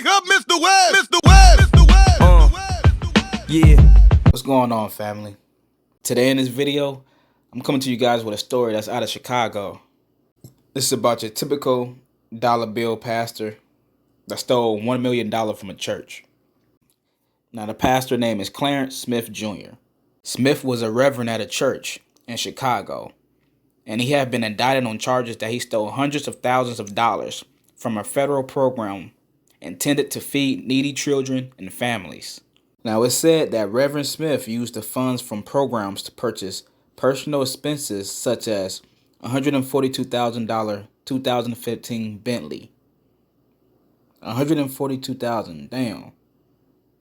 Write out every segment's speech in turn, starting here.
Big up Mr. Webb, Mr. Webb, Mr. Webb. Yeah. What's going on, family? Today in this video, I'm coming to you guys with a story that's out of Chicago. This is about your typical dollar bill pastor that stole $1 million from a church. Now, the pastor name is Clarence Smith Jr. Smith was a reverend at a church in Chicago, and he had been indicted on charges that he stole hundreds of thousands of dollars from a federal program intended to feed needy children and families. Now, it's said that Reverend Smith used the funds from programs to purchase personal expenses such as $142,000 2015 Bentley. $142,000, damn.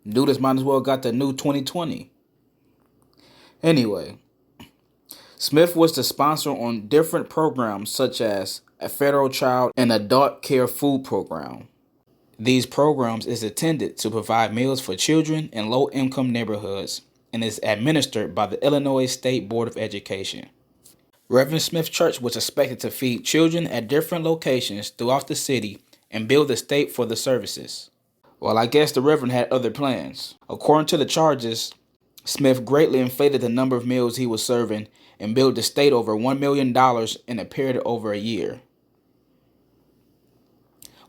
Dude, this might as well got the new 2020. Anyway, Smith was the sponsor on different programs such as a federal child and adult care food program. These programs is intended to provide meals for children in low-income neighborhoods and is administered by the Illinois State Board of Education. Reverend Smith Church was expected to feed children at different locations throughout the city and bill the state for the services. Well, I guess the Reverend had other plans. According to the charges, Smith greatly inflated the number of meals he was serving and billed the state over $1 million in a period of over a year.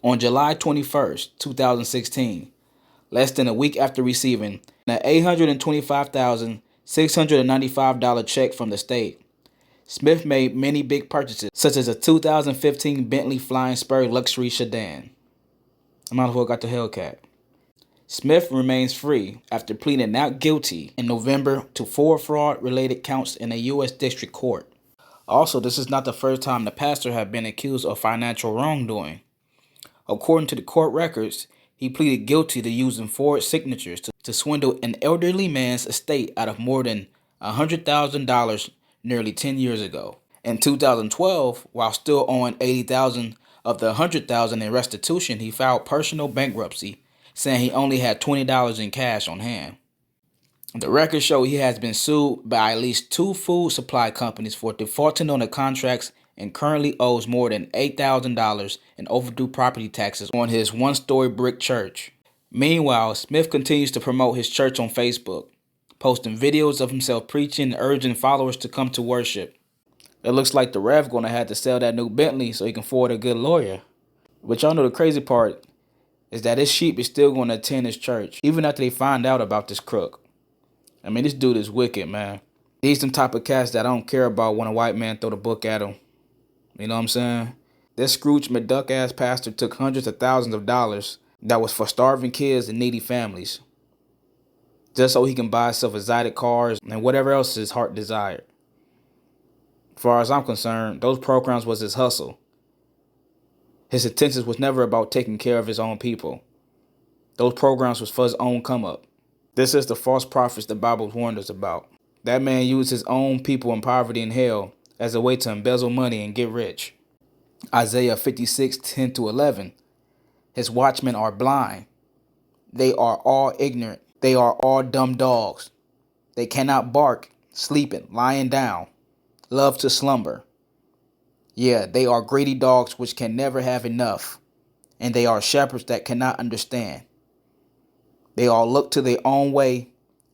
On July 21st, 2016, less than a week after receiving an $825,695 check from the state, Smith made many big purchases, such as a 2015 Bentley Flying Spur luxury sedan. I might as well got the Hellcat. Smith remains free after pleading not guilty in November to 4 fraud-related counts in a U.S. District Court. Also, this is not the first time the pastor had been accused of financial wrongdoing. According to the court records, he pleaded guilty to using forged signatures to swindle an elderly man's estate out of more than $100,000 nearly 10 years ago. In 2012, while still owing $80,000 of the $100,000 in restitution, he filed personal bankruptcy, saying he only had $20 in cash on hand. The records show he has been sued by at least 2 food supply companies for defaulting on the contracts and currently owes more than $8,000 in overdue property taxes on his one-story brick church. Meanwhile, Smith continues to promote his church on Facebook, posting videos of himself preaching and urging followers to come to worship. It looks like the Rev gonna have to sell that new Bentley so he can afford a good lawyer. But y'all know the crazy part is that his sheep is still gonna attend his church, even after they find out about this crook. I mean, this dude is wicked, man. These some type of cats that I don't care about when a white man throw the book at him. You know what I'm saying? This Scrooge McDuck-ass pastor took hundreds of thousands of dollars that was for starving kids and needy families, just so he can buy himself exotic cars and whatever else his heart desired. As far as I'm concerned, those programs was his hustle. His intentions was never about taking care of his own people. Those programs was for his own come-up. This is the false prophets the Bible warned us about. That man used his own people in poverty and hell as a way to embezzle money and get rich. Isaiah 56:10-11. His watchmen are blind. They are all ignorant. They are all dumb dogs. They cannot bark, sleeping, lying down, love to slumber. Yeah, they are greedy dogs which can never have enough, and they are shepherds that cannot understand. They all look to their own way,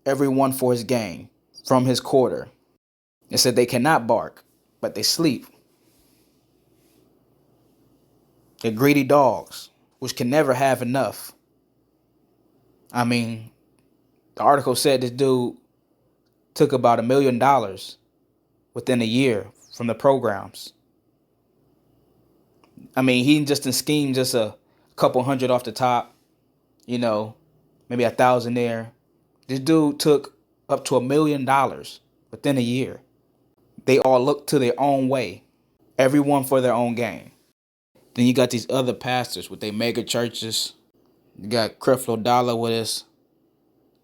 every one for his gain, from his quarter. It said they cannot bark, but they sleep. They're greedy dogs, which can never have enough. I mean, the article said this dude took about $1 million within a year from the programs. I mean, he just schemed just a couple hundred off the top, maybe 1,000 there. This dude took up to $1 million within a year. They all look to their own way, everyone for their own gain. Then you got these other pastors with their mega churches. You got Creflo Dollar with his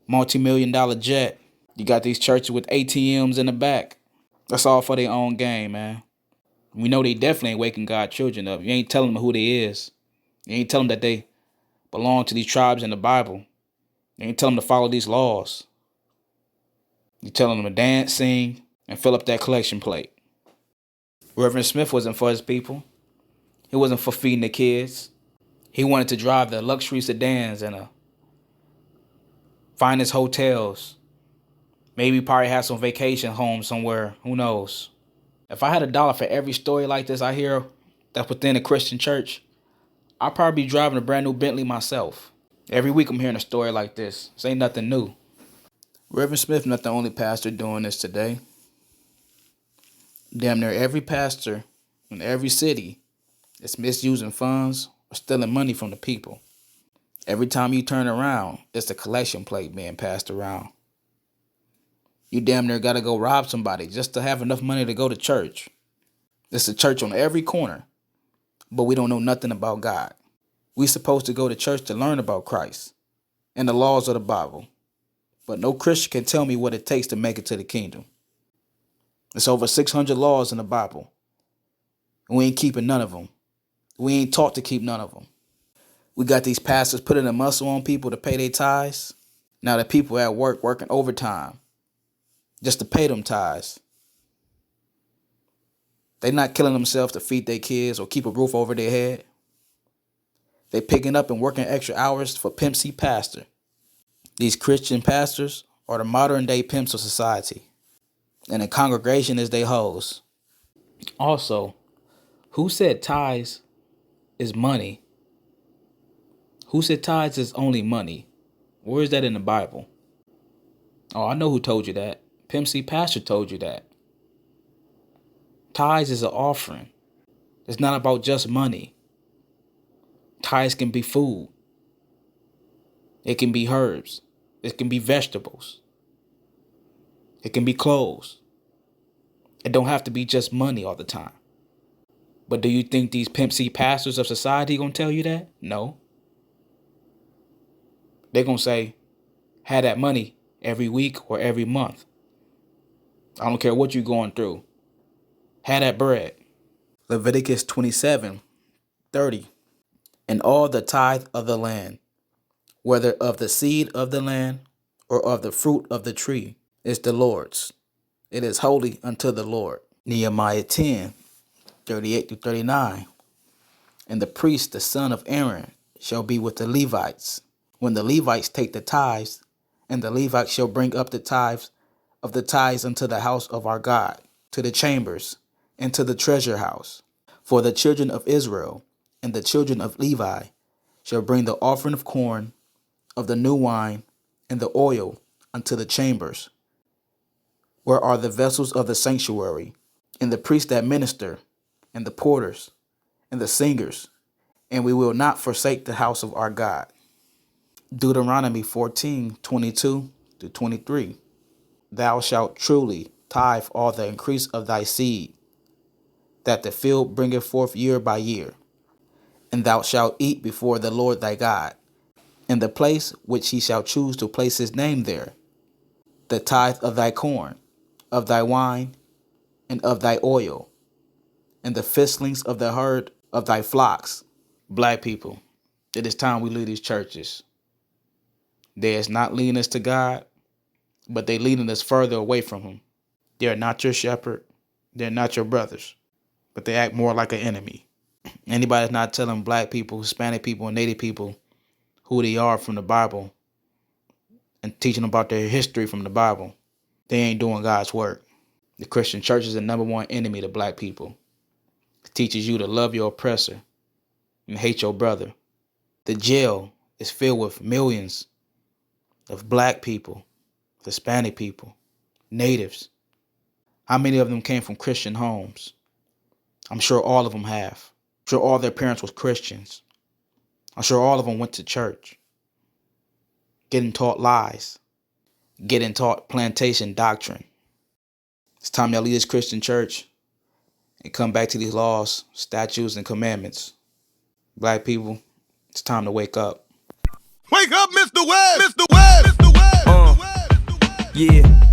multi-million-dollar jet. You got these churches with ATMs in the back. That's all for their own gain, man. We know they definitely ain't waking God's children up. You ain't telling them who they is. You ain't telling them that they belong to these tribes in the Bible. You ain't telling them to follow these laws. You telling them to dance, sing, and fill up that collection plate. Reverend Smith wasn't for his people. He wasn't for feeding the kids. He wanted to drive the luxury sedans and the finest hotels. Maybe probably have some vacation homes somewhere. Who knows? If I had $1 for every story like this I hear that's within a Christian church, I'd probably be driving a brand new Bentley myself. Every week I'm hearing a story like this. This ain't nothing new. Reverend Smith not the only pastor doing this today. Damn near every pastor in every city is misusing funds or stealing money from the people. Every time you turn around, it's a collection plate being passed around. You damn near gotta go rob somebody just to have enough money to go to church. There's a church on every corner, but we don't know nothing about God. We supposed to go to church to learn about Christ and the laws of the Bible, but no Christian can tell me what it takes to make it to the kingdom. There's over 600 laws in the Bible, and we ain't keeping none of them. We ain't taught to keep none of them. We got these pastors putting a muscle on people to pay their tithes. Now the people at work working overtime just to pay them tithes. They not killing themselves to feed their kids or keep a roof over their head. They picking up and working extra hours for Pimp C Pastor. These Christian pastors are the modern day pimps of society. And the congregation is their hoes. Also, who said tithes is money? Who said tithes is only money? Where is that in the Bible? Oh, I know who told you that. Pimp C Pastor told you that. Tithes is an offering. It's not about just money. Tithes can be food. It can be herbs. It can be vegetables. It can be clothes. It don't have to be just money all the time. But do you think these Pimp C pastors of society gonna tell you that? No. They're gonna say, have that money every week or every month. I don't care what you're going through. Have that bread. Leviticus 27:30. And all the tithe of the land, whether of the seed of the land or of the fruit of the tree, is the Lord's. It is holy unto the Lord. Nehemiah 10:38-39. And the priest, the son of Aaron, shall be with the Levites, when the Levites take the tithes, and the Levites shall bring up the tithes of the tithes unto the house of our God, to the chambers, and to the treasure house. For the children of Israel and the children of Levi shall bring the offering of corn, of the new wine, and the oil unto the chambers, where are the vessels of the sanctuary, and the priests that minister, and the porters, and the singers, and we will not forsake the house of our God. Deuteronomy 14:22-23. Thou shalt truly tithe all the increase of thy seed, that the field bringeth forth year by year. And thou shalt eat before the Lord thy God, in the place which he shall choose to place his name there, the tithe of thy corn, of thy wine, and of thy oil, and the firstlings of the herd of thy flocks. Black people, it is time we leave these churches. They is not leading us to God, but they leading us further away from him. They are not your shepherd. They're not your brothers, but they act more like an enemy. Anybody that's not telling black people, Hispanic people, and Native people who they are from the Bible and teaching them about their history from the Bible, they ain't doing God's work. The Christian church is the number one enemy to black people. It teaches you to love your oppressor and hate your brother. The jail is filled with millions of black people, Hispanic people, natives. How many of them came from Christian homes? I'm sure all of them have. I'm sure all their parents was Christians. I'm sure all of them went to church, getting taught lies, getting taught plantation doctrine. It's time y'all leave this Christian church and come back to these laws, statutes, and commandments. Black people, it's time to wake up. Wake up, Mr. Webb! Mr. Webb! Mr. Webb! Yeah.